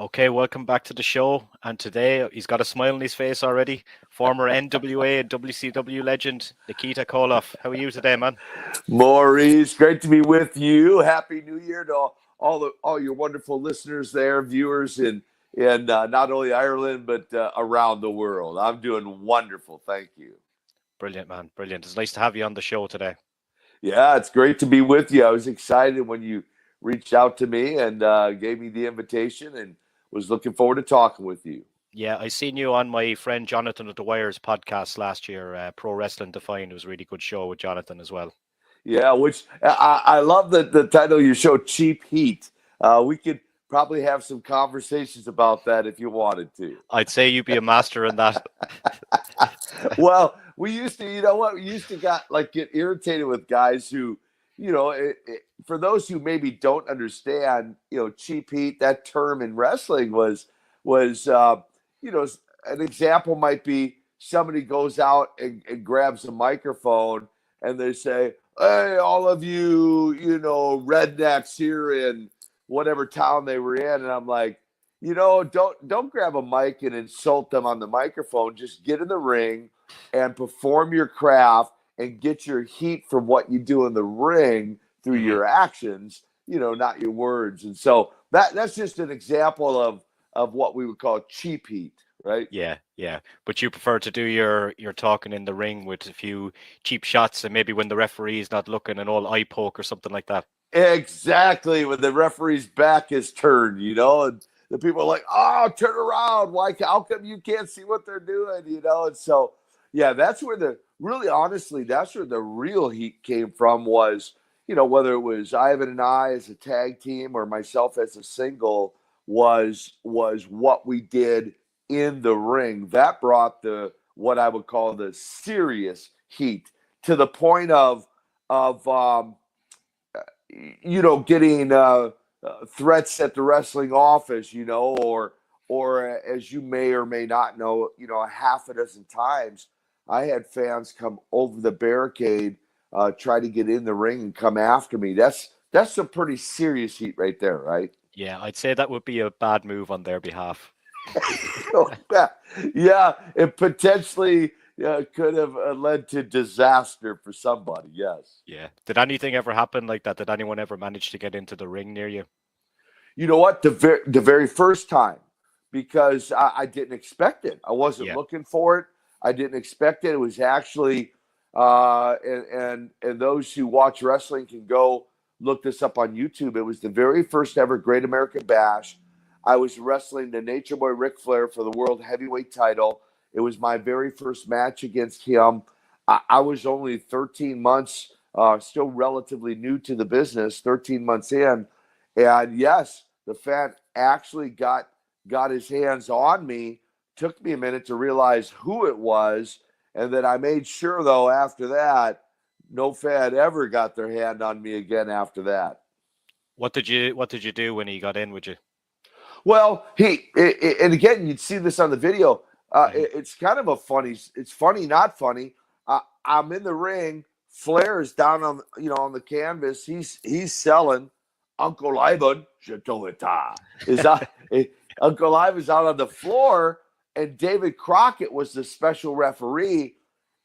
Okay, welcome back to the show. And today he's got a smile on his face already. Former NWA and WCW legend Nikita Koloff. How are you today, man? Maurice, great to be with you. Happy New Year to all your wonderful listeners there, viewers in not only Ireland but around the world. I'm doing wonderful, thank you. Brilliant, man. Brilliant. It's nice to have you on the show today. Yeah, it's great to be with you. I was excited when you reached out to me and gave me the invitation, and was looking forward to talking with you. Yeah, I seen you on my friend Jonathan of the Wires podcast last year, Pro Wrestling Defined. It was a really good show with Jonathan as well. Yeah, which I love the title of your show, Cheap Heat. We could probably have some conversations about that if you wanted to. I'd say you'd be a master in that. Well, we used to, we used to get irritated with guys who, for those who maybe don't understand, cheap heat, that term in wrestling was an example might be somebody goes out and grabs a microphone and they say, "Hey, all of you, rednecks here in whatever town they were in," and I'm like, don't grab a mic and insult them on the microphone. Just get in the ring and perform your craft and get your heat from what you do in the ring through your actions, not your words. And so that's just an example of what we would call cheap heat, right? Yeah, yeah. But you prefer to do your talking in the ring with a few cheap shots and maybe when the referee is not looking, an old eye poke or something like that. Exactly. When the referee's back is turned, and the people are like, "Oh, turn around. How come you can't see what they're doing?" And so, yeah, that's where that's where the real heat came from was, whether it was Ivan and I as a tag team or myself as a single was what we did in the ring. That brought what I would call the serious heat to the point of getting threats at the wrestling office, or as you may or may not know, a half a dozen times, I had fans come over the barricade, try to get in the ring and come after me. That's some pretty serious heat right there, right? Yeah, I'd say that would be a bad move on their behalf. Yeah, it potentially could have led to disaster for somebody. Yes. Yeah. Did anything ever happen like that? Did anyone ever manage to get into the ring near you? You know what? The very first time, because I didn't expect it. I wasn't Yeah. looking for it. I didn't expect it. It was actually, and those who watch wrestling can go look this up on YouTube. It was the very first ever Great American Bash. I was wrestling the Nature Boy Ric Flair for the World Heavyweight title. It was my very first match against him. I was only 13 months, still relatively new to the business, 13 months in. And yes, the fan actually got his hands on me. Took me a minute to realize who it was. And then I made sure, though, after that, no fan ever got their hand on me again after that. What did you do when he got in with you? Well, and again, you'd see this on the video. It's kind of it's funny, not funny. I'm in the ring. Flair is down on the canvas. He's selling. Uncle Ivan is out. Uncle Ivan's out on the floor, and David Crockett was the special referee.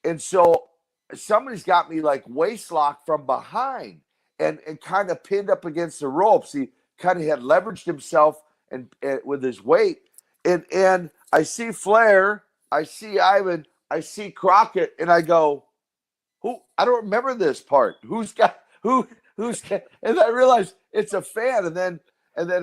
And so somebody's got me like waist locked from behind and kind of pinned up against the ropes. He kind of had leveraged himself and with his weight. And I see Flair, I see Ivan, I see Crockett, and I go, who? I don't remember this part. Who's got? And I realized it's a fan. And then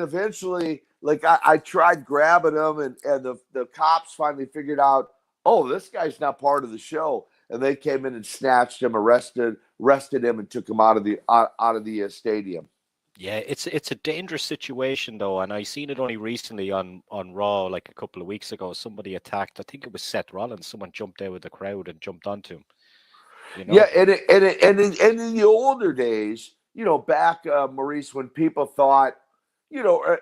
eventually, like I tried grabbing him, and the cops finally figured out, oh, this guy's not part of the show. And they came in and snatched him, arrested him, and took him out of the stadium. Yeah, it's a dangerous situation though, and I seen it only recently on Raw, like a couple of weeks ago. Somebody attacked, I think it was Seth Rollins. Someone jumped out with the crowd and jumped onto him. Yeah, and in the older days, back, Maurice, when people thought,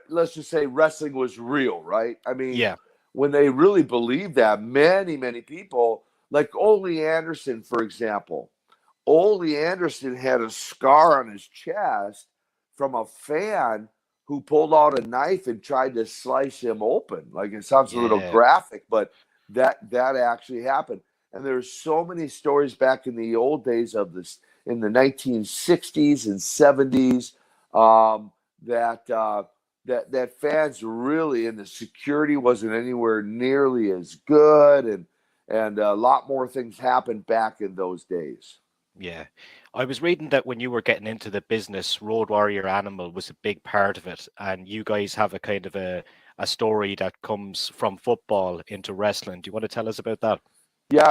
let's just say wrestling was real, right? I mean, yeah, when they really believed that, many people, like Ole Anderson, for example. Ole Anderson had a scar on his chest from a fan who pulled out a knife and tried to slice him open. Like, it sounds a little Yeah. graphic, but that actually happened. And there's so many stories back in the old days of this, in the 1960s and 70s, that fans really, and the security wasn't anywhere nearly as good, and a lot more things happened back in those days. Yeah. I was reading that when you were getting into the business, Road Warrior Animal was a big part of it. And you guys have a kind of a story that comes from football into wrestling. Do you want to tell us about that? Yeah,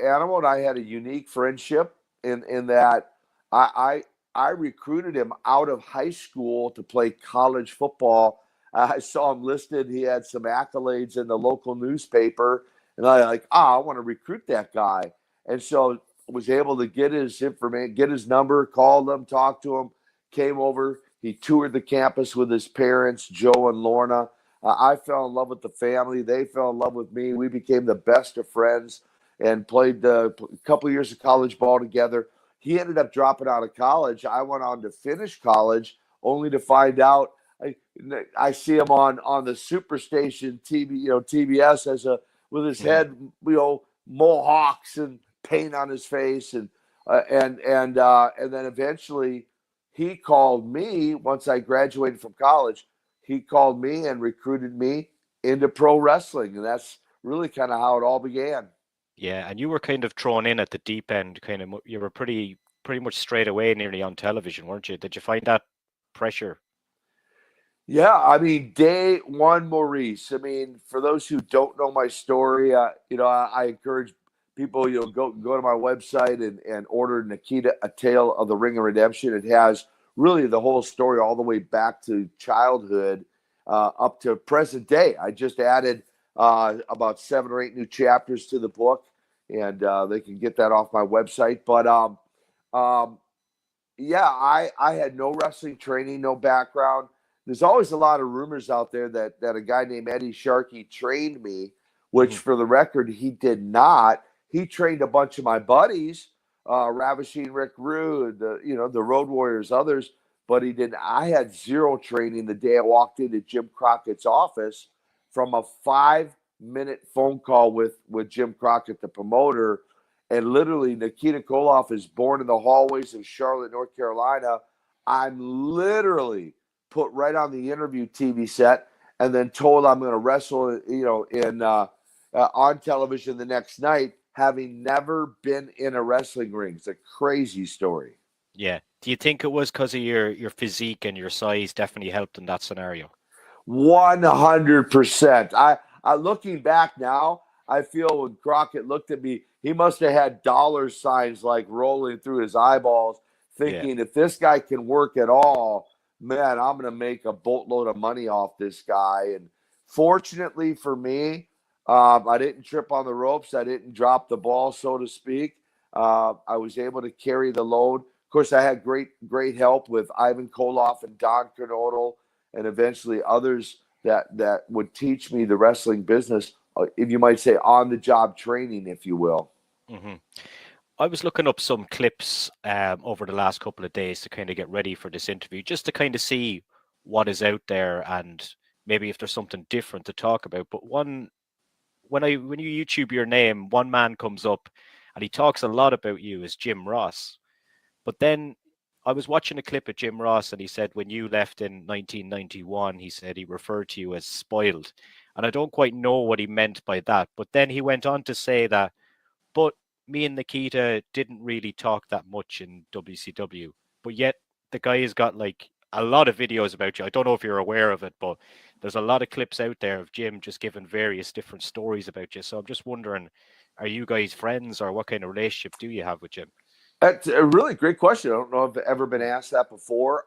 Animal and I had a unique friendship in that I recruited him out of high school to play college football. I saw him listed; he had some accolades in the local newspaper, and I want to recruit that guy. And so was able to get his information, get his number, called him, talked to him, came over. He toured the campus with his parents, Joe and Lorna. I fell in love with the family. They fell in love with me. We became the best of friends and played a couple of years of college ball together. He ended up dropping out of college. I went on to finish college, only to find out I see him on the Superstation TV, TBS with his Yeah. head, mohawks and paint on his face, and then eventually he called me once I graduated from college. He called me and recruited me into pro wrestling, and that's really kind of how it all began. Yeah. And you were kind of thrown in at the deep end, you were pretty much straight away nearly on television, weren't you? Did you find that pressure? Yeah, I mean, day one, Maurice. I mean, for those who don't know my story, I encourage people, go to my website and order Nikita: A Tale of the Ring of Redemption. It has really the whole story all the way back to childhood, up to present day. I just added about 7 or 8 new chapters to the book, and they can get that off my website. But um, yeah, I had no wrestling training, no background. There's always a lot of rumors out there that a guy named Eddie Sharkey trained me, which Hmm. for the record, he did not. He trained a bunch of my buddies, Ravishing Rick Rude, the Road Warriors, others, but he didn't. I had zero training the day I walked into Jim Crockett's office from a 5-minute phone call with Jim Crockett, the promoter. And literally, Nikita Koloff is born in the hallways of Charlotte, North Carolina. I'm literally put right on the interview TV set and then told I'm going to wrestle, in on television the next night, having never been in a wrestling ring. It's a crazy story. Yeah. Do you think it was because of your physique and your size definitely helped in that scenario? 100%. I looking back now, I feel when Crockett looked at me, he must have had dollar signs like rolling through his eyeballs, Yeah. thinking if this guy can work at all, man, I'm going to make a boatload of money off this guy. And fortunately for me, I didn't trip on the ropes. I didn't drop the ball, so to speak. I was able to carry the load. Of course, I had great help with Ivan Koloff and Don Kernodle, and eventually others that would teach me the wrestling business, if you might say, on the job training, if you will. Hmm. I was looking up some clips over the last couple of days to kind of get ready for this interview, just to kind of see what is out there and maybe if there's something different to talk about. But when you YouTube your name, one man comes up and he talks a lot about you as Jim Ross. But then I was watching a clip of Jim Ross and he said when you left in 1991, he said he referred to you as spoiled. And I don't quite know what he meant by that. But then he went on to say that, but me and Nikita didn't really talk that much in WCW. But yet the guy has got like a lot of videos about you. I don't know if you're aware of it, but there's a lot of clips out there of Jim just giving various different stories about you. So I'm just wondering, are you guys friends or what kind of relationship do you have with Jim? That's a really great question. I don't know if I've ever been asked that before.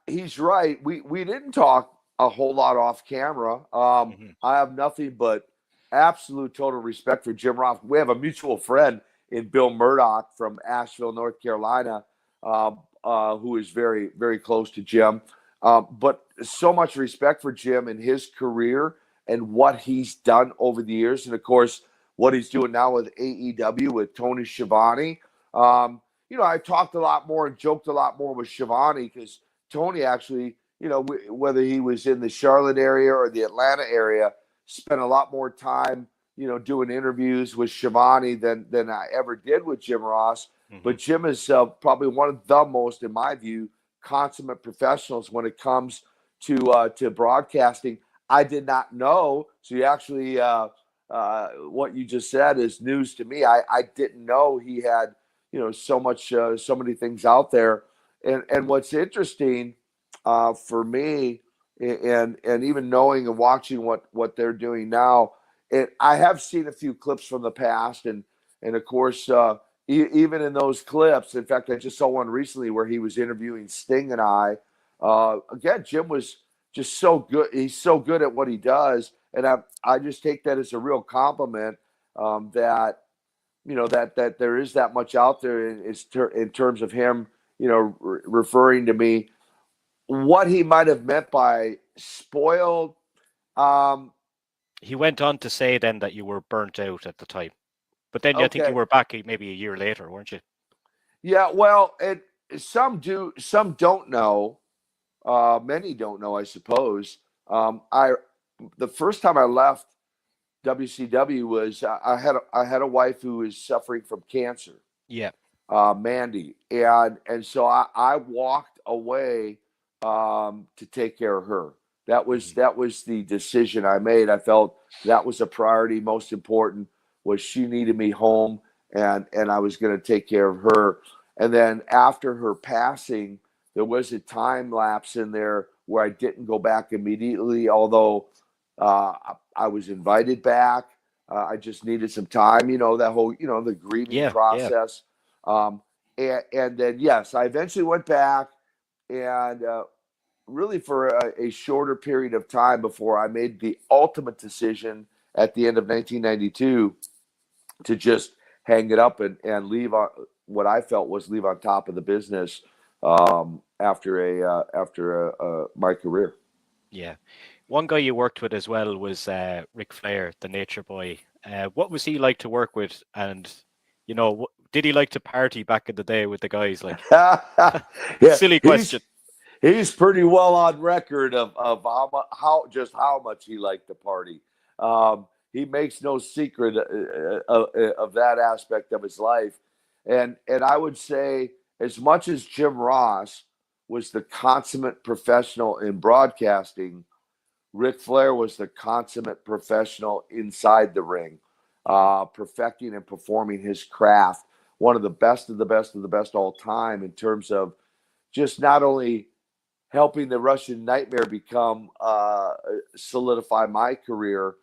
He's right. We didn't talk a whole lot off camera. Mm-hmm. I have nothing but absolute total respect for Jim Ross. We have a mutual friend in Bill Murdoch from Asheville, North Carolina, who is very, very close to Jim. But so much respect for Jim and his career and what he's done over the years. And of course, what he's doing now with AEW with Tony Schiavone. I talked a lot more and joked a lot more with Shivani because Tony actually, whether he was in the Charlotte area or the Atlanta area, spent a lot more time, doing interviews with Shivani than I ever did with Jim Ross. Hmm. But Jim is probably one of the most, in my view, consummate professionals when it comes to broadcasting. I did not know. So you actually, what you just said is news to me. I didn't know he had, so many things out there. And what's interesting for me, and even knowing and watching what they're doing now, I have seen a few clips from the past, and of course, even in those clips, in fact, I just saw one recently where he was interviewing Sting and I. Again, Jim was just so good. He's so good at what he does, and I just take that as a real compliment, that that there is that much out there in terms of him, referring to me. What he might have meant by spoiled. He went on to say then that you were burnt out at the time, but then I think you Okay. were back maybe a year later, weren't you? Yeah. Well, some do, some don't know. Many don't know, I suppose. The first time I left WCW was I had a wife who was suffering from cancer. Yeah. Mandy, and so I walked away to take care of her. That was the decision I made. I felt that was a priority. Most important was she needed me home, and I was going to take care of her. And then after her passing, there was a time lapse in there where I didn't go back immediately, although uh, I was invited back. I just needed some time, that whole, the grieving Yeah. Yeah. process. Um, and then, yes, I eventually went back, and really for a shorter period of time before I made the ultimate decision at the end of 1992 to just hang it up and leave on what I felt was leave on top of the business after my career. Yeah. One guy you worked with as well was Ric Flair, the Nature Boy. What was he like to work with? And, did he like to party back in the day with the guys? Like, Yeah, silly question. he's pretty well on record of how much he liked to party. He makes no secret of that aspect of his life, and I would say as much as Jim Ross was the consummate professional in broadcasting, Ric Flair was the consummate professional inside the ring, Hmm. perfecting and performing his craft. One of the best of the best of the best all time in terms of just not only helping the Russian Nightmare become solidify my career,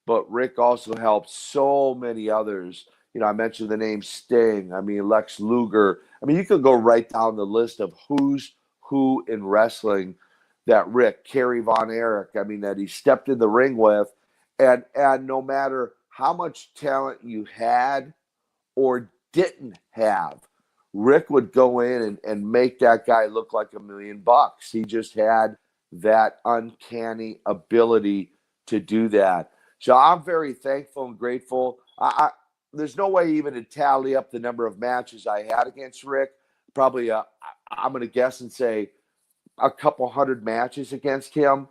but Rick also helped so many others. I mentioned the name Sting. I mean, Lex Luger. I mean, you could go right down the list of who's who in wrestling that Rick, Kerry Von Erich, I mean, that he stepped in the ring with. And no matter how much talent you had or didn't have, Rick would go in and make that guy look like $1,000,000. He just had that uncanny ability to do that. So I'm very thankful and grateful. There's no way even to tally up the number of matches I had against Rick. Probably, I'm going to guess and say a couple hundred matches against him.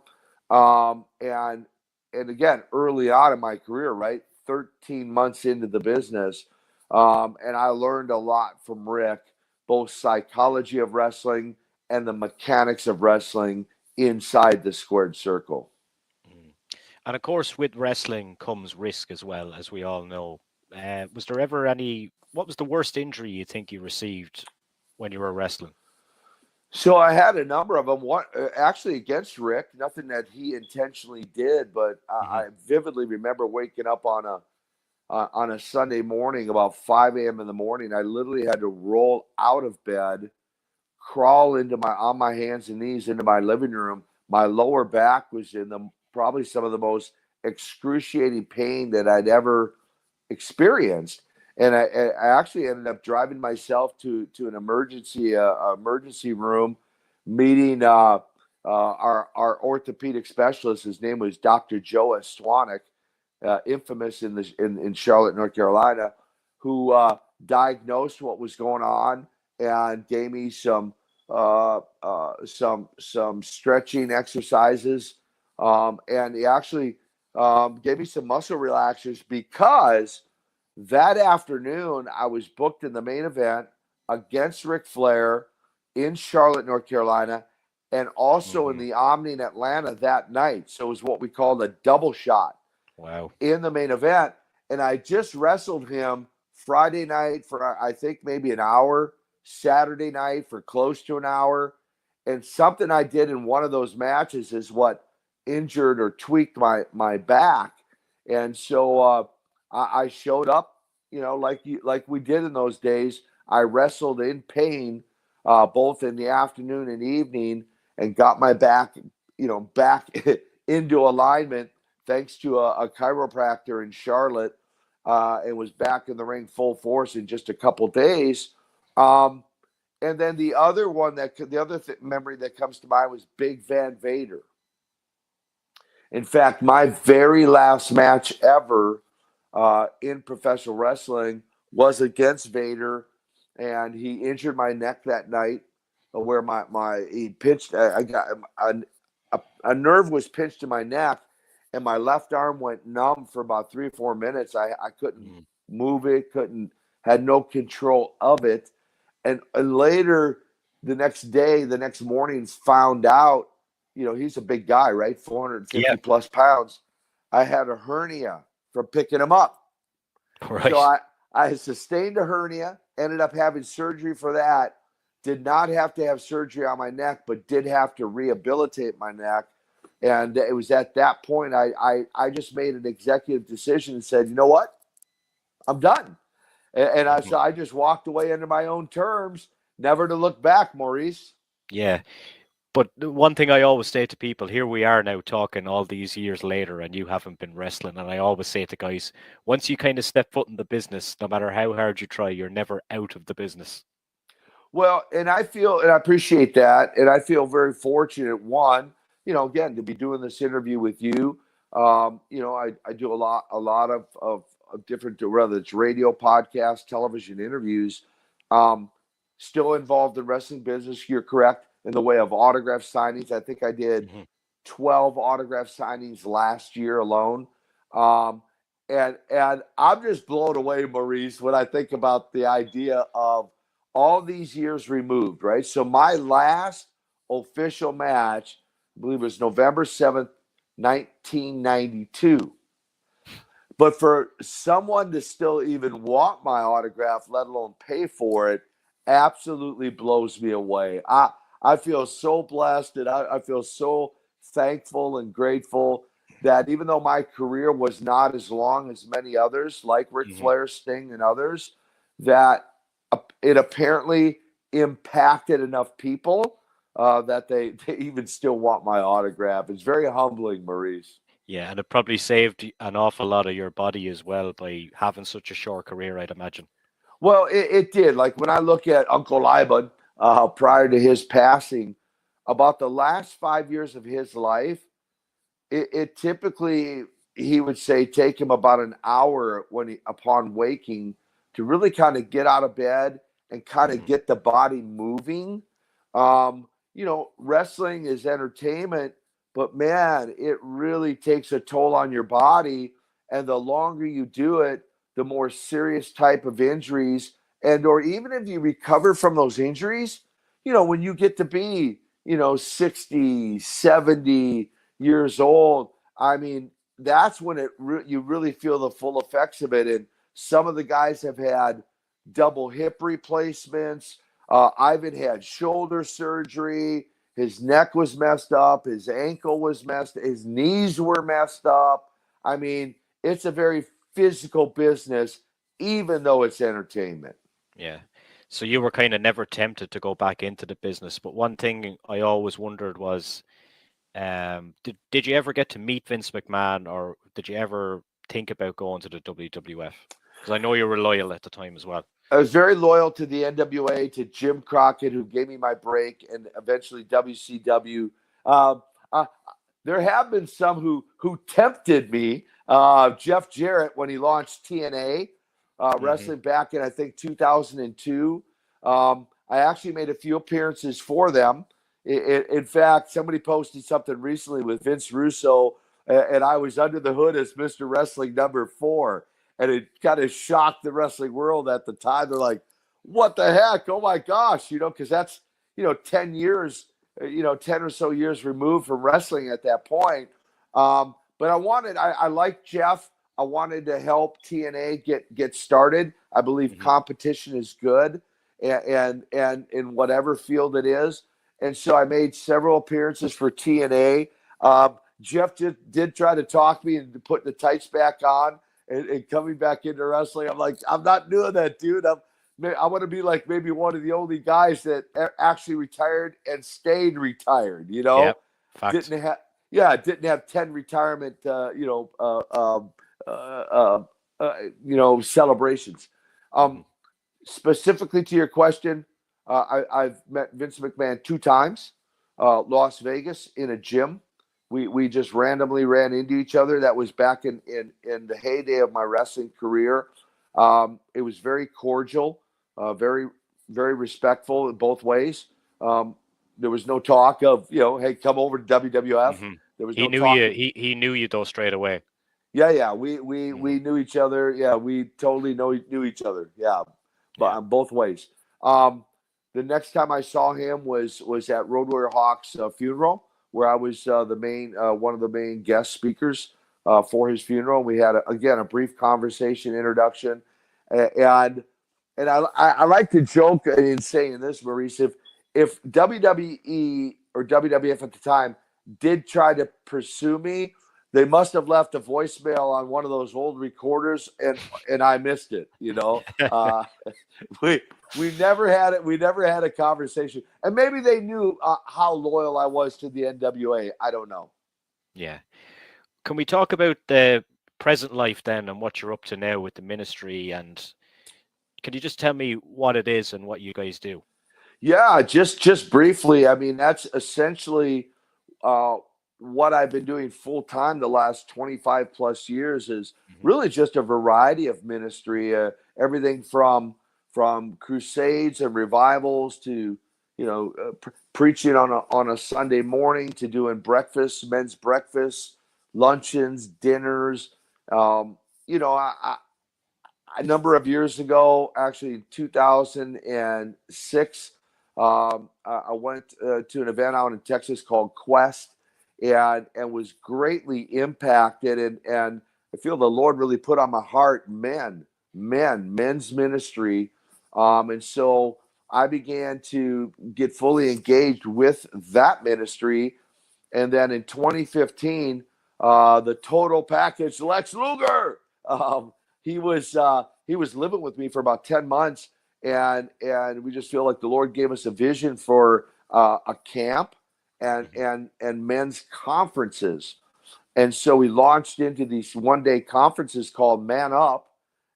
And again, early on in my career, right, 13 months into the business, and I learned a lot from Rick, both psychology of wrestling and the mechanics of wrestling inside the squared circle. Mm. And of course, with wrestling comes risk as well, as we all know. Was there ever what was the worst injury you think you received when you were wrestling? So I had a number of them. One actually against Rick, nothing that he intentionally did, but Hmm. I vividly remember waking up on a Sunday morning about 5 a.m. in the morning. I literally had to roll out of bed, crawl on my hands and knees into my living room. My lower back was in probably some of the most excruciating pain that I'd ever experienced. And I actually ended up driving myself to an emergency room, meeting our orthopedic specialist. His name was Dr. Joe Estwanek, infamous in Charlotte, North Carolina, who diagnosed what was going on and gave me some some stretching exercises, and he actually gave me some muscle relaxers because that afternoon I was booked in the main event against Ric Flair in Charlotte, North Carolina, and also in Hmm. the Omni in Atlanta that night. So it was what we called a double shot Wow. in the main event. And I just wrestled him Friday night for, I think, maybe an hour, Saturday night for close to an hour. And something I did in one of those matches is what injured or tweaked my back. And so I showed up, like we did in those days. I wrestled in pain, both in the afternoon and evening, and got my back, back into alignment thanks to a chiropractor in Charlotte, and was back in the ring full force in just a couple days. Um, and then the other memory that comes to mind was Big Van Vader. In fact, my very last match ever in professional wrestling was against Vader, and he injured my neck that night, where my he pinched. I got a nerve was pinched in my neck, and my left arm went numb for about 3 or 4 minutes. I couldn't Mm. move it, had no control of it, and later the next morning, found out. He's a big guy, right? 450 Yeah. plus pounds. I had a hernia from picking him up. So Right. I sustained a hernia, ended up having surgery for that. Did not have to have surgery on my neck, but did have to rehabilitate my neck. And it was at that point I just made an executive decision and said, you know what? I'm done. Mhm. So I just walked away under my own terms, never to look back, Maurice. Yeah. But the one thing I always say to people, here we are now talking all these years later, and you haven't been wrestling. And I always say to guys, once you kind of step foot in the business, no matter how hard you try, you're never out of the business. Well, and I appreciate that, and I feel very fortunate. One, again, to be doing this interview with you. I do a lot of different, whether it's radio, podcast, television interviews. Um, Still involved in wrestling business. You're correct in the way of autograph signings. I think I did Hmm. 12 autograph signings last year alone. Um, and I'm just blown away, Maurice, when I think about the idea of all these years removed, right? So my last official match, I believe, was November 7th, 1992. But for someone to still even want my autograph, let alone pay for it, absolutely blows me away. I feel so blessed, and I feel so thankful and grateful that even though my career was not as long as many others, like Ric Hmm. Flair, Sting, and others, that it apparently impacted enough people that they even still want my autograph. It's very humbling, Maurice. Yeah, and it probably saved an awful lot of your body as well by having such a short career, I'd imagine. Well, it did. Like when I look at Uncle Ivan prior Hmm. to his passing, about the last 5 years of his life, it typically, he would say, take him about an hour upon waking to really kind of get out of bed and kind of Hmm. get the body moving. Wrestling is entertainment, but man, it really takes a toll on your body. And the longer you do it, the more serious type of injuries, and or even if you recover from those injuries, when you get to be, 60, 70 years old, I mean, that's when you really feel the full effects of it. And some of the guys have had double hip replacements. Ivan had shoulder surgery. His neck was messed up. His ankle was messed. His knees were messed up. I mean, it's a very physical business, even though it's entertainment. Yeah. So you were kind of never tempted to go back into the business. But one thing I always wondered was, did you ever get to meet Vince McMahon, or did you ever think about going to the WWF? Because I know you were loyal at the time as well. I was very loyal to the NWA, to Jim Crockett, who gave me my break, and eventually WCW. Um, uh, there have been some who tempted me. Jeff Jarrett, when he launched TNA Hmm. wrestling back in, I think, 2002. I actually made a few appearances for them. In fact, somebody posted something recently with Vince Russo, and I was under the hood as Mr. Wrestling #4, and it kind of shocked the wrestling world at the time. They're like, "What the heck? Oh my gosh!" Because that's 10 years, 10 or so years removed from wrestling at that point. But I like Jeff. I wanted to help TNA get started. I believe competition is good, and in whatever field it is. And so I made several appearances for TNA. Jeff did try to talk me into putting the tights back on and coming back into wrestling. I'm like, I'm not doing that, dude. I want to be like maybe one of the only guys that actually retired and stayed retired. Yeah, facts. Didn't have 10 retirement, celebrations. Specifically to your question, I've met Vince McMahon 2 times, Las Vegas in a gym. We just randomly ran into each other. That was back in the heyday of my wrestling career. It was very cordial, very, very respectful in both ways. There was no talk of, hey, come over to WWF. There was He no knew talk. He knew you though straight away. Yeah. We knew each other. Yeah, we totally knew each other. Yeah, but on both ways. The next time I saw him was at Road Warrior Hawk's funeral, where I was one of the main guest speakers for his funeral. We had a brief conversation, introduction, and I like to joke in saying this, Maurice, if WWE or WWF at the time did try to pursue me, they must have left a voicemail on one of those old recorders, and I missed it. We never had it. We never had a conversation, and maybe they knew how loyal I was to the NWA. I don't know. Yeah. Can we talk about the present life then and what you're up to now with the ministry? And can you just tell me what it is and what you guys do? Yeah, just briefly. I mean, that's essentially what I've been doing full time the last 25 plus years is really just a variety of ministry, everything from crusades and revivals to preaching on a Sunday morning to doing breakfast, men's breakfast, luncheons, dinners. A number of years ago, actually in 2006, I went to an event out in Texas called Quest, and was greatly impacted. And I feel the Lord really put on my heart men's ministry. And so I began to get fully engaged with that ministry. And then in 2015, the total package, Lex Luger, he was living with me for about 10 months, and we just feel like the Lord gave us a vision for a camp and men's conferences. And so we launched into these one-day conferences called Man Up,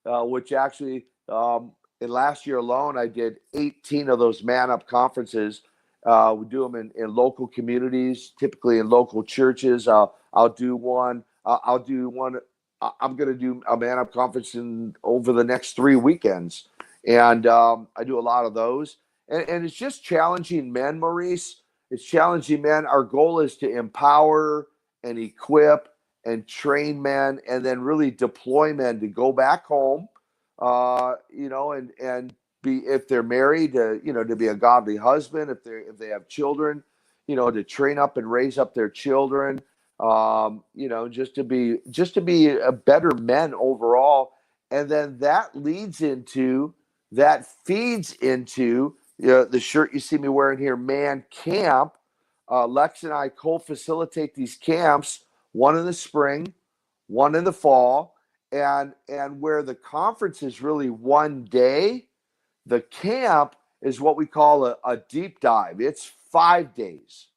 which actually in last year alone, I did 18 of those Man Up conferences. We do them in local communities, typically in local churches. I'll do one. I'm going to do a Man Up conference over the next 3 weekends. And I do a lot of those. And it's just challenging men, Maurice. It's challenging men. Our goal is to empower and equip and train men, and then really deploy men to go back home, and be, if they're married, to be a godly husband. If they have children, to train up and raise up their children. Just to be a better men overall. And then that feeds into the shirt you see me wearing here, Man Camp. Lex and I co-facilitate these camps, one in the spring, one in the fall, and where the conference is really one day, the camp is what we call a deep dive. It's 5 days.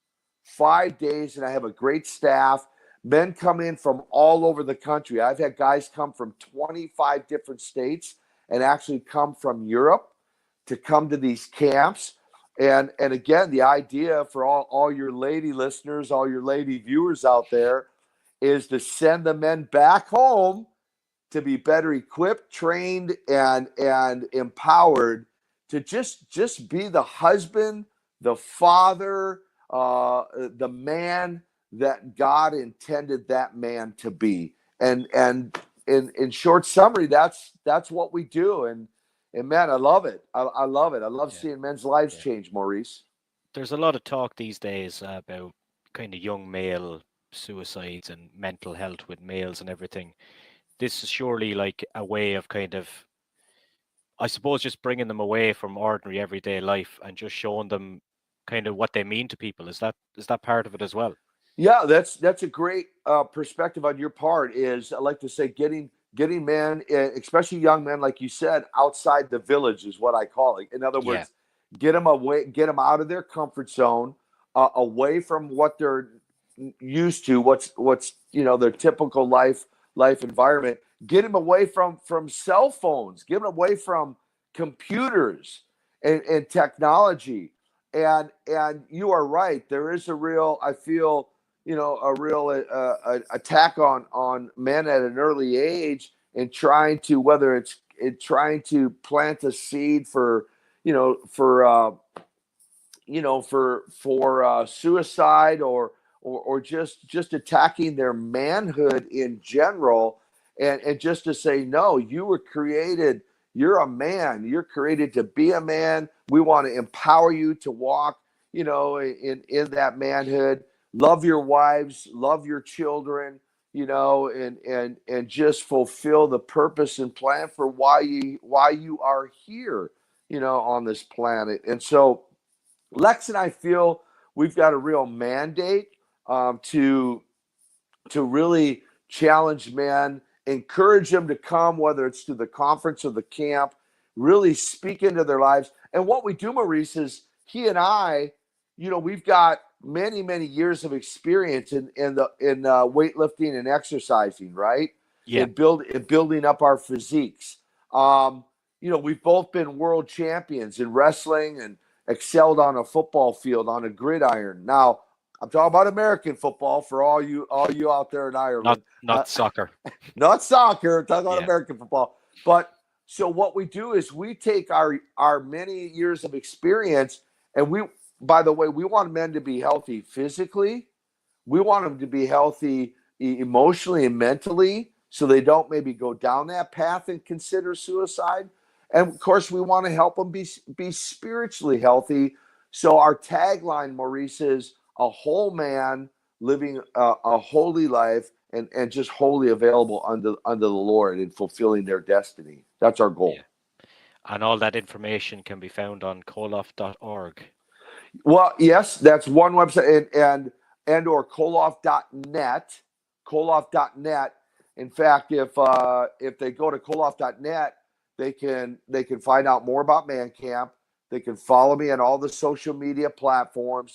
5 days, and I have a great staff. Men come in from all over the country. I've had guys come from 25 different states and actually come from Europe to come to these camps. And again, the idea for all your lady listeners, all your lady viewers out there, is to send the men back home to be better equipped, trained, and empowered to just be the husband, the father, the man that God intended that man to be. And in short summary, that's what we do. And man, I love it. I love it. I love Yeah. seeing men's lives Yeah. change, Maurice. There's a lot of talk these days about kind of young male suicides and mental health with males and everything. This is surely like a way of kind of, I suppose, just bringing them away from ordinary everyday life and just showing them kind of what they mean to people. Is that part of it as well? Yeah, that's a great perspective on your part. Is I like to say getting men, especially young men, like you said, outside the village is what I call it. In other Yeah. words, get them away, get them out of their comfort zone, away from what they're used to, what's their typical life environment. Get them away from cell phones. Get them away from computers and technology. And you are right. There is a real, I feel, a real attack on men at an early age, and trying to, whether it's trying to plant a seed for suicide, or just attacking their manhood in general, and just to say, no, you were created, you're a man, you're created to be a man. We want to empower you to walk in that manhood. Love your wives, love your children, and just fulfill the purpose and plan for why you are here, on this planet. And so Lex and I feel we've got a real mandate, to really challenge men, encourage them to come, whether it's to the conference or the camp, really speak into their lives. And what we do, Maurice, is he and I, we've got many, many years of experience in weightlifting and exercising, right? Yeah. In building up our physiques. We've both been world champions in wrestling and excelled on a football field, on a gridiron. Now, I'm talking about American football for all you out there in Not Ireland. not soccer. Not soccer. I'm talking about Yeah. American football. But so what we do is we take our many years of experience, and by the way, we want men to be healthy physically. We want them to be healthy emotionally and mentally, so they don't maybe go down that path and consider suicide. And of course, we want to help them be spiritually healthy. So our tagline, Maurice, is a whole man living a holy life, and just wholly available under the Lord and fulfilling their destiny. That's our goal. Yeah. And all that information can be found on koloff.org. Well, yes, that's one website, and or Koloff.net, Koloff.net. In fact, if they go to Koloff.net, they can find out more about Man Camp. They can follow me on all the social media platforms.